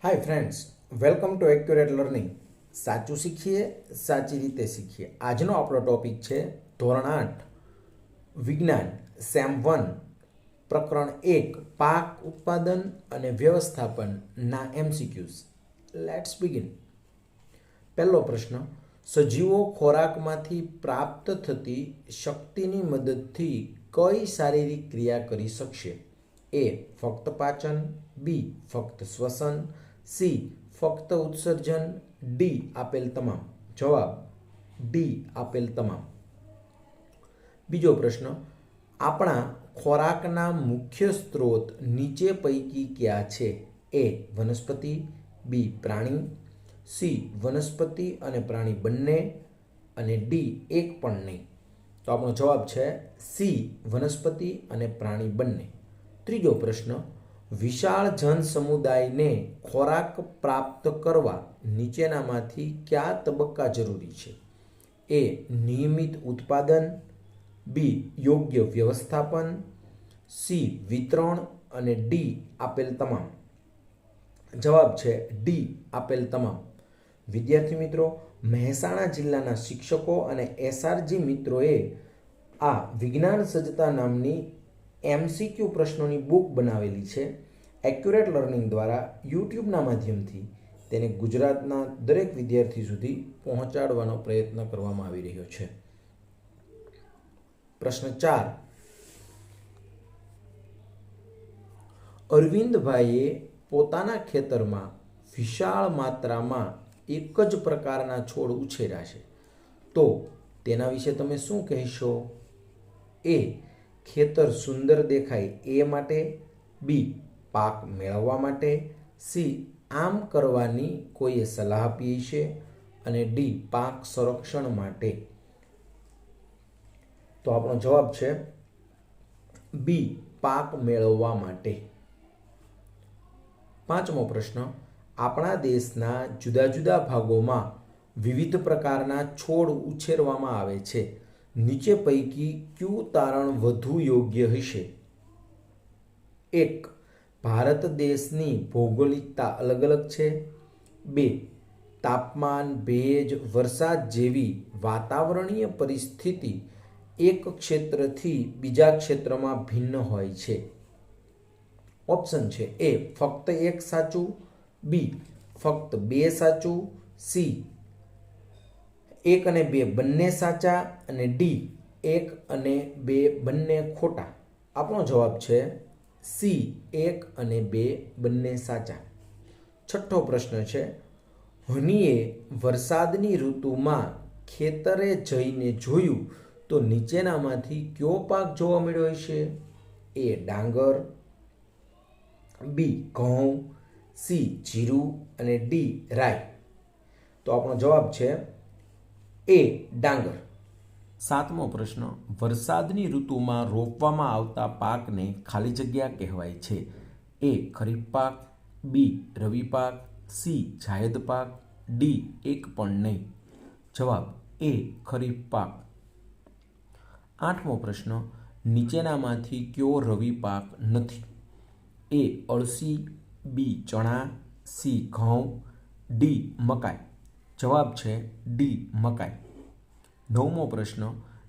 Hi friends, welcome to accurate learning. સાચું શીખીએ, સાચી રીતે શીખીએ. આજનો આપણો ટોપિક છે ધોરણ 8 વિજ્ઞાન સેમ 1 પ્રકરણ 1 પાક ઉત્પાદન અને વ્યવસ્થાપનના એમસીક્યુઝ. Let's begin. પહેલો પ્રશ્ન, સજીવો ખોરાકમાંથી પ્રાપ્ત થતી શક્તિની મદદથી કઈ શારીરિક ક્રિયા કરી શકશે? એ ફક્ત પાચન, બી ફક્ત શ્વસન, સી ફક્ત ઉત્સર્જન, ડી આપેલ તમામ. જવાબ ડી આપેલ તમામ. બીજો પ્રશ્ન, આપણા ખોરાકના મુખ્ય સ્ત્રોત નીચે પૈકી કયા છે? એ વનસ્પતિ, બી પ્રાણી, સી વનસ્પતિ અને પ્રાણી બંને અને ડી એક પણ નહીં. તો આપણો જવાબ છે સી વનસ્પતિ અને પ્રાણી બંને. ત્રીજો પ્રશ્ન, વિશાળ જન સમુદાયને ખોરાક પ્રાપ્ત કરવા નીચેનામાંથી કયા તબક્કા જરૂરી છે? એ નિયમિત ઉત્પાદન, બી યોગ્ય વ્યવસ્થાપન, સી વિતરણ અને ડી આપેલ તમામ. જવાબ છે ડી આપેલ તમામ. વિદ્યાર્થી મિત્રો, મહેસાણા જિલ્લાના શિક્ષકો અને એસઆરજી મિત્રોએ આ વિજ્ઞાન સજ્જતા નામની એમસીક્યુ પ્રશ્નોની બુક બનાવેલી છે. એક્યુરેટ લર્નિંગ દ્વારા યુટ્યુબના માધ્યમથી તેને ગુજરાતના દરેક વિદ્યાર્થી સુધી પહોંચાડવાનો પ્રયત્ન કરવામાં આવી રહ્યો છે. પ્રશ્ન 4, અરવિંદભાઈએ પોતાના ખેતરમાં વિશાળ માત્રામાં એક જ પ્રકારના છોડ ઉછેર્યા છે, તો તેના વિશે તમે શું કહેશો? એ ખેતર સુંદર દેખાય એ માટે, બી પાક મેળવવા માટે, સી આમ કરવાની કોઈએ સલાહ આપી છે અને ડી પાક સંરક્ષણ માટે. તો આપણો જવાબ છે બી પાક મેળવવા માટે. પાંચમો પ્રશ્ન, આપણા દેશના જુદા જુદા ભાગોમાં વિવિધ પ્રકારના છોડ ઉછેરવામાં આવે છે. નીચે પૈકી કયું તારણ વધુ યોગ્ય હશે? એક, ભારત દેશની ભૌગોલિકતા અલગ અલગ છે. બે, તાપમાન, ભેજ, વરસાદ જેવી વાતાવરણીય પરિસ્થિતિ એક ક્ષેત્રથી બીજા ક્ષેત્રમાં ભિન્ન હોય છે. ઓપ્શન છે એ ફક્ત એક સાચું, બી ફક્ત બે સાચું, સી 1 અને 2 બંને સાચા અને ડી 1 અને 2 બંને ખોટા. આપણો જવાબ છે સી 1 અને 2 બંને સાચા. છઠ્ઠો પ્રશ્ન છે, હનીએ વરસાદની ઋતુમાં ખેતરે જઈને જોયું તો નીચેનામાંથી કયો પાક જોવા મળ્યો હશે? એ ડાંગર, બી ઘઉં, સી જીરું અને ડી રાઈ. તો આપણો જવાબ છે એ ડાંગર. સાતમો પ્રશ્ન, વરસાદની ઋતુમાં રોપવામાં આવતા પાકને ખાલી જગ્યા કહેવાય છે. એ ખરીફ પાક, બી રવિ પાક, સી જાયદ પાક, ડી એક પણ નહીં. જવાબ એ ખરીફ પાક. આઠમો પ્રશ્ન, નીચેનામાંથી કયો રવિ પાક નથી? એ અળસી, બી ચણા, સી ઘઉં, ડી મકાઈ. જવાબ છે ડી મકાઈ. નવમો પ્રશ્ન,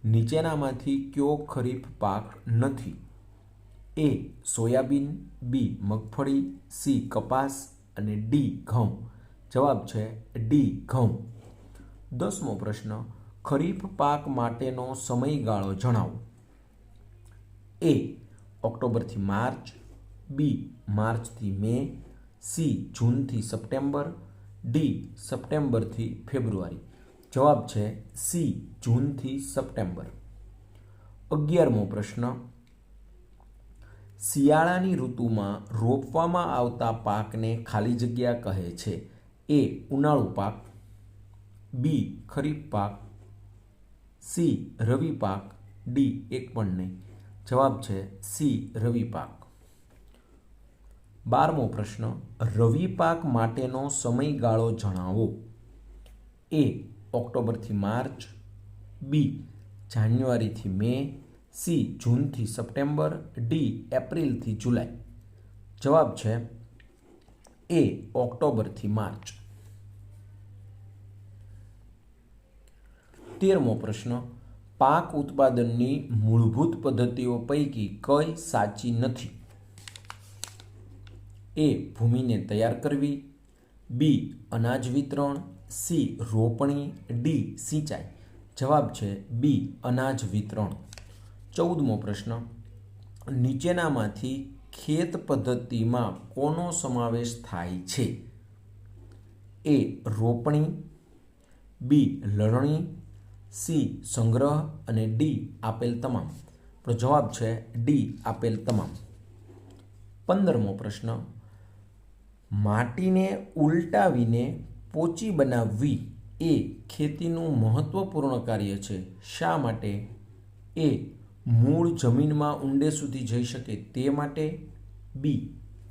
નીચેનામાંથી કયો ખરીફ પાક નથી? એ સોયાબીન, બી મગફળી, સી કપાસ અને ડી ઘઉં. જવાબ છે ડી ઘઉં. 10મો પ્રશ્ન, ખરીફ પાક માટેનો સમયગાળો જણાવો. એ ઓક્ટોબરથી માર્ચ, બી માર્ચથી મે, સી જૂનથી સપ્ટેમ્બર, ડી સપ્ટેમ્બરથી ફેબ્રુઆરી. જવાબ છે સી જૂનથી સપ્ટેમ્બર. 11મો પ્રશ્ન, શિયાળાની ઋતુમાં રોપવામાં આવતા પાકને ખાલી જગ્યા કહે છે. એ ઉનાળુ પાક, બી ખરીફ પાક, સી રવિ પાક, ડી એક પણ નહીં. જવાબ છે સી રવિ પાક. 12મો પ્રશ્ન, રવિ પાક માટેનો સમયગાળો જણાવો. એ ઓક્ટોબરથી માર્ચ, બી જાન્યુઆરીથી મે, સી જૂનથી સપ્ટેમ્બર, ડી એપ્રિલથી જુલાઈ. જવાબ છે એ ઓક્ટોબરથી માર્ચ. 13મો પ્રશ્ન, પાક ઉત્પાદનની મૂળભૂત પદ્ધતિઓ પૈકી કઈ સાચી નથી? એ ભૂમિને તૈયાર કરવી, બી અનાજ વિતરણ, સી રોપણી, ડી સિંચાઈ. જવાબ છે બી અનાજ વિતરણ. 14મો પ્રશ્ન, નીચેનામાંથી ખેત પદ્ધતિમાં કોનો સમાવેશ થાય છે? એ રોપણી, બી લણણી, સી સંગ્રહ અને ડી આપેલ તમામ. તો જવાબ છે ડી આપેલ તમામ. 15મો પ્રશ્ન, માટીને ઉલટાવીને પોચી બનાવવી એ ખેતીનું મહત્વપૂર્ણ કાર્ય છે. શા માટે? એ મૂળ જમીનમાં ઊંડે સુધી જઈ શકે તે માટે, બી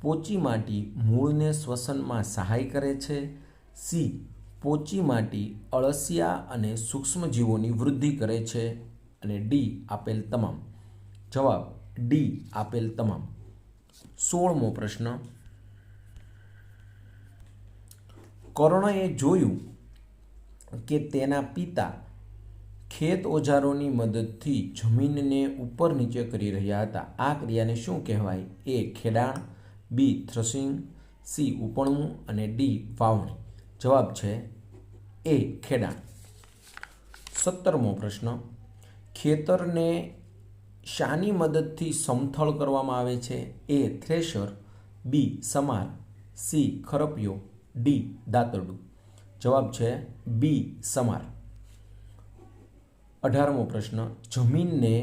પોચી માટી મૂળને શ્વસનમાં સહાય કરે છે, સી પોચી માટી અળસિયા અને સૂક્ષ્મજીવોની વૃદ્ધિ કરે છે અને ડી આપેલ તમામ. જવાબ ડી આપેલ તમામ. 16મો પ્રશ્ન, કર્ણએ જોયું કે તેના પિતા ખેત ઓજારોની મદદથી જમીનને ઉપર નીચે કરી રહ્યા હતા. આ ક્રિયાને શું કહેવાય? એ ખેડાણ, બી થ્રેશિંગ, સી ઉપણવું અને ડી વાવણી. જવાબ છે એ ખેડાણ. 17મો પ્રશ્ન, ખેતરને શાની મદદથી સમથળ કરવામાં આવે છે? એ થ્રેશર, બી સમાર, સી ખરપિયો, ડી દાતરડું. જવાબ છે બી સમાર. 18મો પ્રશ્ન, જમીનને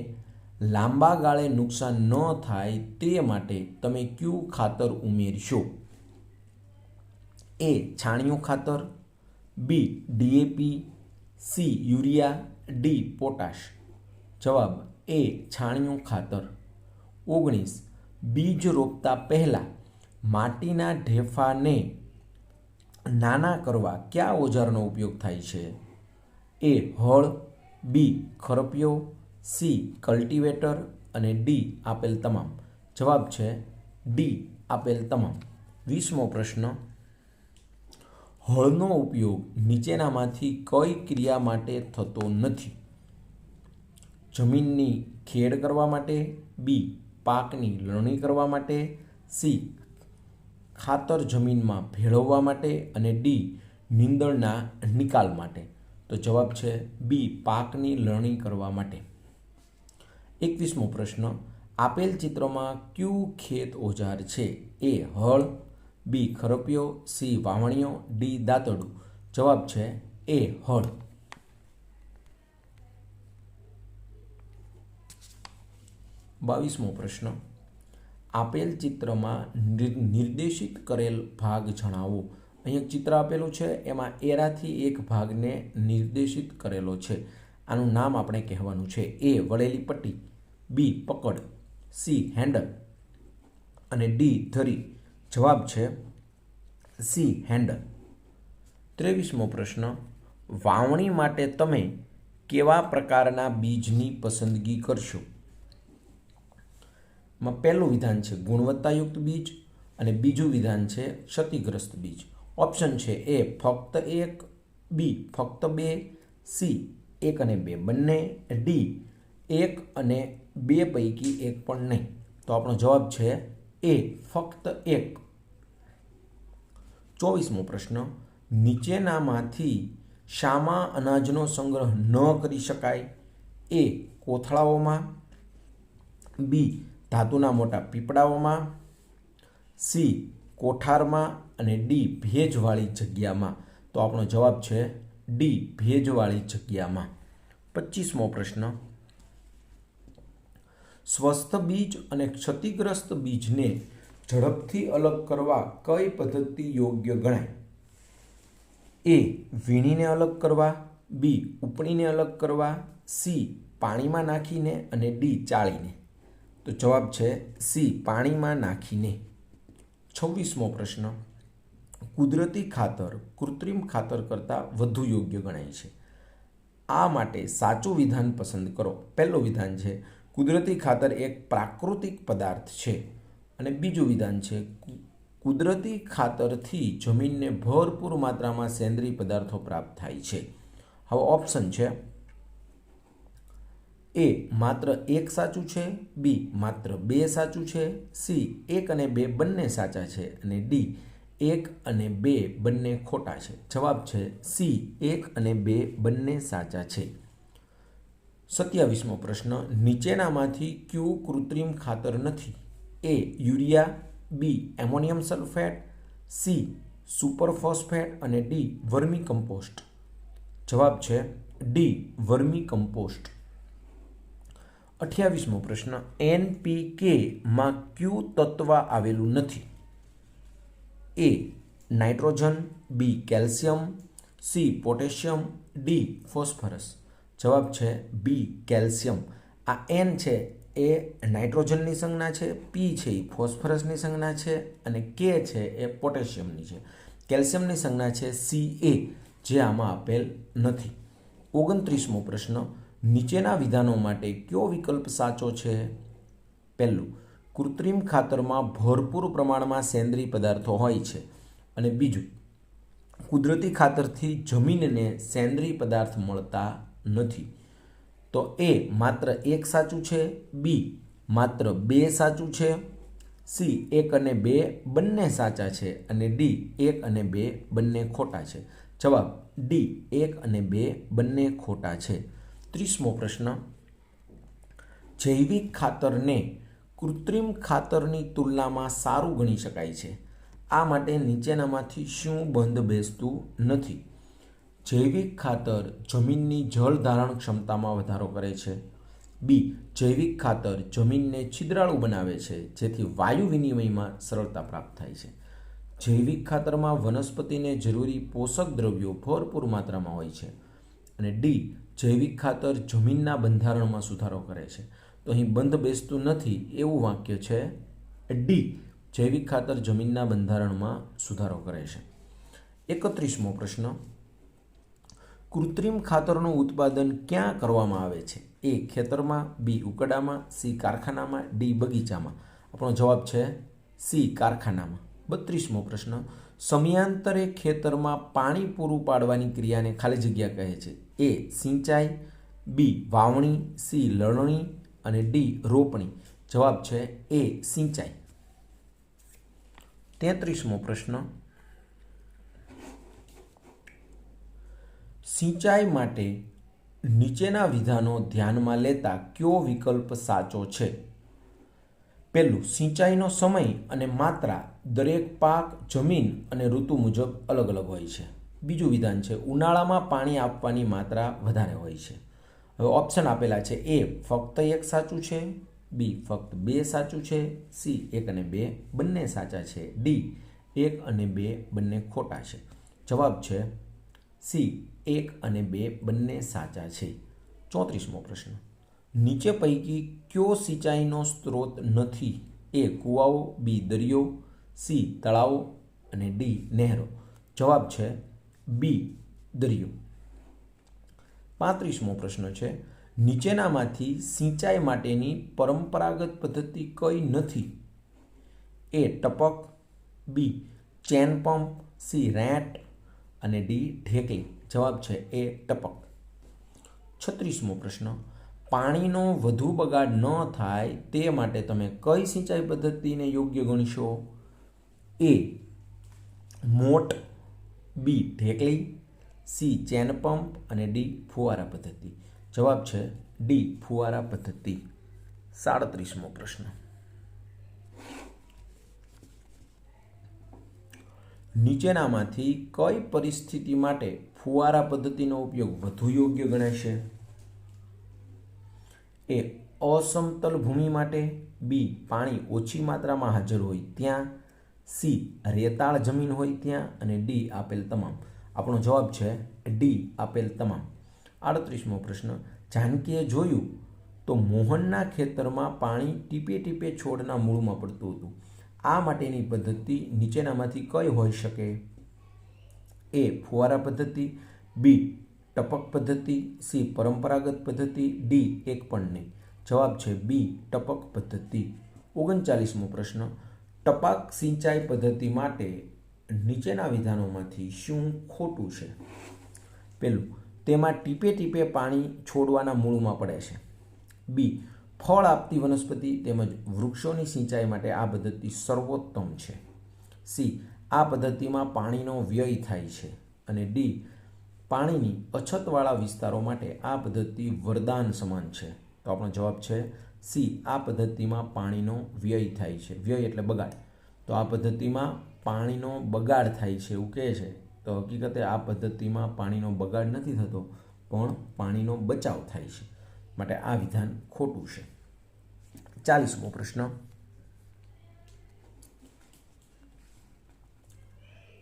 લાંબા ગાળે નુકસાન ન થાય તે માટે તમે કયું ખાતર ઉમેરશો? એ છાણિયું ખાતર, B DAP, C urea, D potash. જવાબ એ છાણિયું ખાતર. 19, બીજ રોપતા પહેલા માટીના ઢેફાને નાના કરવા કયા ઓજારનો ઉપયોગ થાય છે? એ હળ, બી ખરપિયો, સી કલ્ટિવેટર અને ડી આપેલ તમામ. જવાબ છે ડી આપેલ તમામ. 20મો પ્રશ્ન, હળનો ઉપયોગ નીચેનામાંથી કઈ ક્રિયા માટે થતો નથી? જમીનની ખેડ કરવા માટે, બી પાકની લણણી કરવા માટે, સી ખાતર જમીનમાં ભેળવવા માટે અને ડી નીંદણના નિકાલ માટે. તો જવાબ છે બી પાકની લણણી કરવા માટે. 21મો પ્રશ્ન, આપેલ ચિત્રમાં કયું ખેત ઓજાર છે? એ હળ, બી ખરપિયો, સી વાવણીઓ, ડી દાતરડું. જવાબ છે એ હળ. 22મો પ્રશ્ન, આપેલ ચિત્રમાં નિર્દેશિત કરેલ ભાગ જણાવો. અહીં એક ચિત્ર આપેલું છે, એમાં એરાથી એક ભાગને નિર્દેશિત કરેલો છે. આનું નામ આપણે કહેવાનું છે. એ વળેલી પટ્ટી, બી પકડ, સી હેન્ડલ અને ડી ધરી. જવાબ છે સી હેન્ડલ. 23મો પ્રશ્ન, વાવણી માટે તમે કેવા પ્રકારના બીજની પસંદગી કરશો? પહેલું વિધાન છે ગુણવત્તાયુક્ત બીજ અને બીજું વિધાન છે ક્ષતિગ્રસ્ત બીજ. ઓપ્શન છે એ ફક્ત 1, બી ફક્ત 2, સી 1 અને 2 બંને, ડી 1 અને 2 પૈકી એક પણ નહીં. તો આપણો જવાબ છે એ ફક્ત 1. 24મો પ્રશ્ન, નીચેનામાંથી શામાં અનાજનો સંગ્રહ ન કરી શકાય? એ કોથળાઓમાં, બી ધાતુના મોટા પીપળાઓમાં, સી કોઠારમાં અને ડી ભેજવાળી જગ્યામાં. તો આપણો જવાબ છે ડી ભેજવાળી જગ્યામાં. 25મો પ્રશ્ન, સ્વસ્થ બીજ અને ક્ષતિગ્રસ્ત બીજને ઝડપથી અલગ કરવા કઈ પદ્ધતિ યોગ્ય ગણાય? એ વીણીને અલગ કરવા, બી ઉપણીને અલગ કરવા, સી પાણીમાં નાખીને અને ડી ચાળીને. તો જવાબ છે સી પાણીમાં નાખીને. 26મો પ્રશ્ન, કુદરતી ખાતર કૃત્રિમ ખાતર કરતાં વધુ યોગ્ય ગણાય છે. આ માટે સાચું વિધાન પસંદ કરો. પહેલું વિધાન છે કુદરતી ખાતર એક પ્રાકૃતિક પદાર્થ છે અને બીજું વિધાન છે કુદરતી ખાતરથી જમીનને ભરપૂર માત્રામાં સેન્દ્રિય પદાર્થો પ્રાપ્ત થાય છે. હવે ઓપ્શન છે એ માત્ર એક સાચું છે, બી માત્ર બે સાચું છે, સી 1 અને 2 બંને સાચા છે અને ડી 1 અને 2 બંને ખોટા છે. જવાબ છે સી 1 અને 2 બંને સાચા છે. 27મો પ્રશ્ન, નીચેનામાંથી કયું કૃત્રિમ ખાતર નથી? A urea, B ammonium sulphate, C super phosphate અને ડી વર્મી કમ્પોસ્ટ. જવાબ છે ડી વર્મી કમ્પોસ્ટ. 28મો પ્રશ્ન, NPK માં કયું તત્વ આવેલું નથી? A nitrogen, B calcium, C potassium, D phosphorus. જવાબ છે બી કેલ્શિયમ. આ એન છે એ નાઇટ્રોજનની સંજ્ઞા છે, પી છે એ ફોસ્ફરસની સંજ્ઞા છે અને કે છે એ પોટેશિયમની છે. કેલ્શિયમની સંજ્ઞા છે CA, જે આમાં આપેલ નથી. 29મો પ્રશ્ન, નીચેના વિધાનો માટે કયો વિકલ્પ સાચો છે? પહેલું, કૃત્રિમ ખાતરમાં ભરપૂર પ્રમાણમાં સેન્દ્રિય પદાર્થો હોય છે અને બીજું, કુદરતી ખાતરથી જમીનને સેન્દ્રિય પદાર્થ મળતા નથી. તો એ માત્ર એક સાચું છે, બી માત્ર બે સાચું છે, સી 1 અને 2 બંને સાચા છે અને ડી 1 અને 2 બંને ખોટા છે. જવાબ ડી 1 અને 2 બંને ખોટા છે. 30મો પ્રશ્ન, જૈવિક ખાતરને કૃત્રિમ ખાતરની તુલનામાં સારું ગણી શકાય છે. આ માટે નીચેનામાંથી શું બંધ બેસતું નથી? જૈવિક ખાતર જમીનની જળ ધારણ ક્ષમતામાં વધારો કરે છે. બી જૈવિક ખાતર જમીનને છિદ્રાળુ બનાવે છે, જેથી વાયુ વિનિમયમાં સરળતા પ્રાપ્ત થાય છે. જૈવિક ખાતરમાં વનસ્પતિને જરૂરી પોષક દ્રવ્યો ભરપૂર માત્રામાં હોય છે. અને ડી જૈવિક ખાતર જમીનના બંધારણમાં સુધારો કરે છે. તો અહીં બંધ બેસતું નથી એવું વાક્ય છે ડી, જૈવિક ખાતર જમીનના બંધારણમાં સુધારો કરે છે. 31મો પ્રશ્ન, કૃત્રિમ ખાતરનું ઉત્પાદન ક્યાં કરવામાં આવે છે? એ ખેતરમાં, બી ઉકરડામાં, સી કારખાનામાં, ડી બગીચામાં. આપણો જવાબ છે સી કારખાનામાં. 32મો પ્રશ્ન, સમયાંતરે ખેતરમાં પાણી પૂરું પાડવાની ક્રિયાને ખાલી જગ્યા કહે છે. એ સિંચાઈ, બી વાવણી, સી લણણી અને ડી રોપણી. જવાબ છે એ સિંચાઈ. 33મો પ્રશ્ન, સિંચાઈ માટે નીચેના વિધાનો ધ્યાનમાં લેતા કયો વિકલ્પ સાચો છે? પહેલું, સિંચાઈનો સમય અને માત્રા દરેક પાક, જમીન અને ઋતુ મુજબ અલગ અલગ હોય છે. બીજું વિધાન છે, ઉનાળામાં પાણી આપવાની માત્રા વધારે હોય છે. હવે ઓપ્શન આપેલા છે. એ ફક્ત એક સાચું છે, બી ફક્ત બે સાચું છે, સી 1 અને 2 બંને સાચા છે, ડી 1 અને 2 બંને ખોટા છે. જવાબ છે સી 1 અને 2 બંને સાચા છે. 34મો પ્રશ્ન, નીચે પૈકી કયો સિંચાઈનો સ્ત્રોત નથી? એ કૂવાઓ, બી દરિયો, સી તળાવો અને ડી નહેરો. જવાબ છે બી દરિયો. 35મો પ્રશ્ન છે, નીચેનામાંથી સિંચાઈ માટેની પરંપરાગત પદ્ધતિ કઈ નથી? એ ટપક, બી ચેન પંપ, સી રેટ અને ડી ઢેકલી. જવાબ છે એ ટપક. 36મો પ્રશ્ન, પાણીનો વધુ બગાડ ન થાય તે માટે તમે કઈ સિંચાઈ પદ્ધતિને યોગ્ય ગણશો? એ મોટ, બી ઢેકલી, સી ચેન પંપ અને ડી ફુવારા પદ્ધતિ. જવાબ છે ડી ફુવારા પદ્ધતિ. 37મો પ્રશ્ન, નીચેનામાંથી કઈ પરિસ્થિતિ માટે ફુવારા પદ્ધતિનો ઉપયોગ વધુ યોગ્ય ગણાશે? એ અસમતલ ભૂમિ માટે, બી પાણી ઓછી માત્રામાં હાજર હોય ત્યાં, સી રેતાળ જમીન હોય ત્યાં અને ડી આપેલ તમામ. આપણો જવાબ છે ડી આપેલ તમામ. 38મો પ્રશ્ન, જાનકીએ જોયું તો મોહનના ખેતરમાં પાણી ટીપે ટીપે છોડના મૂળમાં પડતું હતું. આ માટેની પદ્ધતિ નીચેનામાંથી કઈ હોઈ શકે? એ ફુવારા પદ્ધતિ, બી ટપક પદ્ધતિ, સી પરંપરાગત પદ્ધતિ, ડી એક પણ નહીં. જવાબ છે બી ટપક પદ્ધતિ. 39મો પ્રશ્ન, ટપક સિંચાઈ પદ્ધતિ માટે નીચેના વિધાનોમાંથી શું ખોટું છે? પહેલું, તેમાં ટીપે ટીપે પાણી છોડવાના મૂળમાં પડે છે. બી, ફળ આપતી વનસ્પતિ તેમજ વૃક્ષોની સિંચાઈ માટે આ પદ્ધતિ સર્વોત્તમ છે. સી, આ પદ્ધતિમાં પાણીનો વ્યય થાય છે. અને ડી, પાણીની અછતવાળા વિસ્તારો માટે આ પદ્ધતિ વરદાન સમાન છે. તો આપણો જવાબ છે સી, આ પદ્ધતિમાં પાણીનો વ્યય થાય છે. વ્યય એટલે બગાડ. તો આ પદ્ધતિમાં પાણીનો બગાડ થાય છે એવું કહે છે. તો હકીકતે આ પદ્ધતિમાં પાણીનો બગાડ નથી થતો, પણ પાણીનો બચાવ થાય છે. માટે આ વિધાન ખોટું છે. 40મો પ્રશ્ન.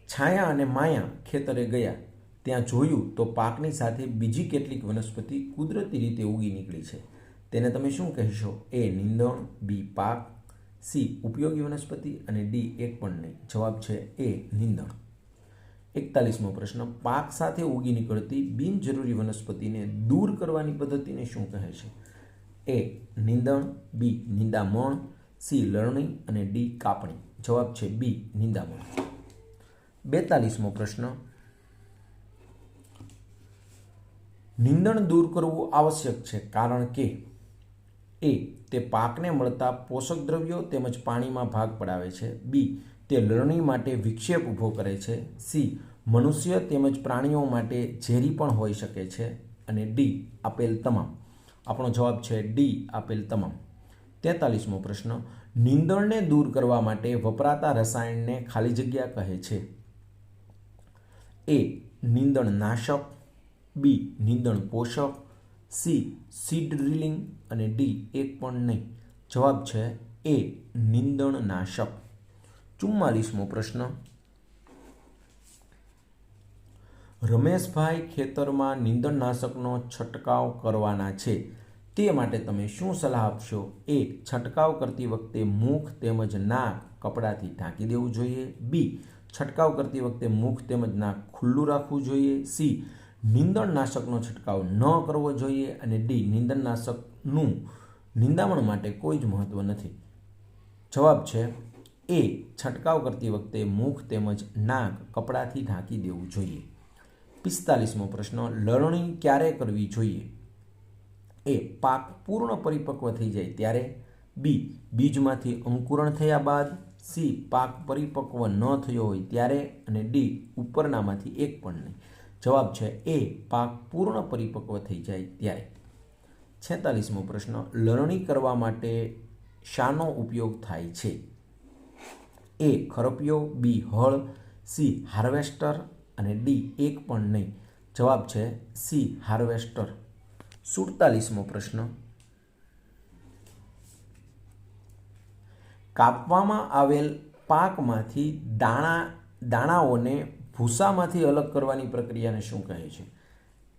છાયા અને માયા ખેતરે ગયા, ત્યાં જોયું તો પાકની સાથે બીજી કેટલીક વનસ્પતિ કુદરતી રીતે ઉગી નીકળી છે. તેને તમે શું કહેશો? એ નીંદણ, બી પાક, સી ઉપયોગી વનસ્પતિ અને ડી એક પણ નહીં. જવાબ છે એ નીંદણ. 41મો પ્રશ્ન. પાક સાથે ઉગી નીકળતી બિનજરૂરી વનસ્પતિને દૂર કરવાની પદ્ધતિને શું કહે છે? એ નીંદણ, બી નિંદામણ, સી લણણી અને ડી કાપણી. જવાબ છે બી નિંદામણ. 42મો પ્રશ્ન. નીંદણ દૂર કરવું આવશ્યક છે કારણ કે એ તે પાકને મળતા પોષક દ્રવ્યો તેમજ પાણીમાં ભાગ પડાવે છે. બી, તે લણણી માટે વિક્ષેપ ઊભો કરે છે. સી, મનુષ્ય તેમજ પ્રાણીઓ માટે ઝેરી પણ હોઈ શકે છે. અને ડી આપેલ તમામ. આપણો જવાબ છે ડી આપેલ તમામ. 43મો પ્રશ્ન. નીંદણને દૂર કરવા માટે વપરાતા રસાયણને ખાલી જગ્યા કહે છે. એ નીંદણ નાશક, બી નીંદણ પોષક, સી સીડ ડ્રિલિંગ અને ડી એક પણ નહીં. જવાબ છે એ નીંદણ નાશક. 44મો પ્રશ્ન. રમેશભાઈ ખેતરમાં નીંદણનાશકનો છંટકાવ કરવાના છે, તે માટે તમે શું સલાહ આપશો? એ છંટકાવ કરતી વખતે મુખ તેમજ નાક કપડાથી ઢાંકી દેવું જોઈએ. બી, છંટકાવ કરતી વખતે મુખ તેમજ નાક ખુલ્લું રાખવું જોઈએ. સી, નીંદણનાશકનો છંટકાવ ન કરવો જોઈએ. અને ડી, નીંદણનાશકનું નિંદામણ માટે કોઈ જ મહત્વ નથી. જવાબ છે એ છંટકાવ કરતી વખતે મુખ તેમજ નાક કપડાથી ઢાંકી દેવું જોઈએ. 45મો પ્રશ્ન. લણણી ક્યારે કરવી જોઈએ? એ પાક પૂર્ણ પરિપક્વ થઈ જાય ત્યારે. બી, બીજમાંથી અંકુરણ થયા બાદ. સી, પાક પરિપક્વ ન થયો હોય ત્યારે. અને ડી ઉપરનામાંથી એક પણ નહીં. જવાબ છે એ પાક પૂર્ણ પરિપક્વ થઈ જાય ત્યારે. 46મો પ્રશ્ન. લણણી કરવા માટે શાનો ઉપયોગ થાય છે? એ ખરપિયો, બી હળ, સી હાર્વેસ્ટર અને ડી એક પણ નહીં. જવાબ છે સી હાર્વેસ્ટર. 47મો પ્રશ્ન. કાપવામાં આવેલ પાકમાંથી દાણાઓને ભૂસામાંથી અલગ કરવાની પ્રક્રિયાને શું કહે છે?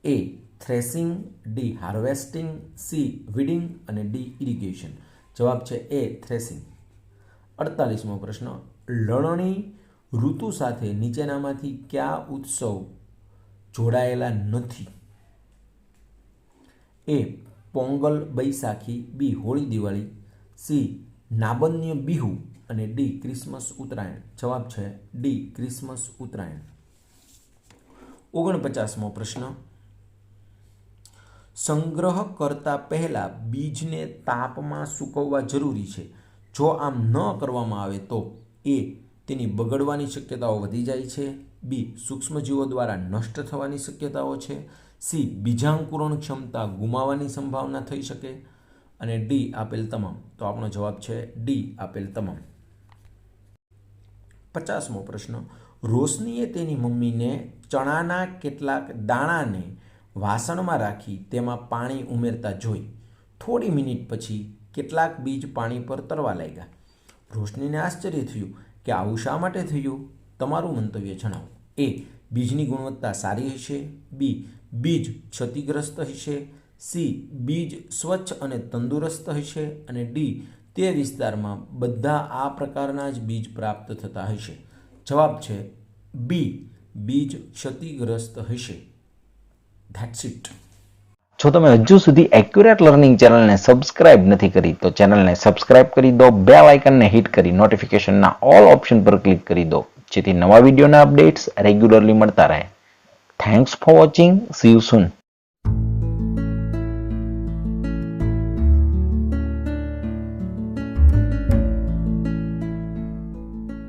એ threshing, D harvesting, C weeding અને ડી ઇરિગેશન. જવાબ છે એ થ્રેસિંગ. 48મો પ્રશ્ન. લણણી ઋતુ સાથે નીચેનામાંથી કયા ઉત્સવ જોડાયેલા નથી? એ પોંગલ બૈસાખી, બી હોળી દિવાળી, સી નાબન્ય બિહુ અને ડી ક્રિસમસ ઉત્તરાયણ. જવાબ છે ડી ક્રિસમસ ઉત્તરાયણ. 49મો પ્રશ્ન. સંગ્રહ કરતા પહેલા બીજને તાપમાં સૂકવવા જરૂરી છે. જો આમ ન કરવામાં આવે તો એ તેની બગડવાની શક્યતાઓ વધી જાય છે. બી, સૂક્ષ્મજીવો દ્વારા નષ્ટ થવાની શક્યતાઓ છે. સી, બીજાંકુરણ ક્ષમતા ગુમાવવાની સંભાવના થઈ શકે. અને ડી આપેલ તમામ. તો આપણો જવાબ છે ડી આપેલ તમામ. 50મો પ્રશ્ન. રોશનીએ તેની મમ્મીને ચણાના કેટલાક દાણાને વાસણમાં રાખી તેમાં પાણી ઉમેરતા જોઈ. થોડી મિનિટ પછી કેટલાક બીજ પાણી પર તરવા લાગ્યા. રોશનીને આશ્ચર્ય થયું કે આવું શા માટે થયું? તમારું મંતવ્ય જણાવો. એ બીજની ગુણવત્તા સારી હશે. બી, બીજ ક્ષતિગ્રસ્ત હશે. સી, બીજ સ્વચ્છ અને તંદુરસ્ત હશે. અને ડી, તે વિસ્તારમાં બધા આ પ્રકારના જ બીજ પ્રાપ્ત થતા હશે. જવાબ છે બી, બીજ ક્ષતિગ્રસ્ત હશે. That's it. જો તમે હજુ સુધી એક્યુરેટ લર્નિંગ ચેનલને સબસ્ક્રાઇબ નથી કરી તો ચેનલને સબસ્ક્રાઇબ કરી દો, બેલ આઇકનને હિટ કરી નોટિફિકેશનના ઓલ ઓપ્શન પર ક્લિક કરી દો, જેથી નવા વિડીયોના અપડેટ્સ રેગ્યુલરલી મળતા રહે. Thanks for watching. C you soon.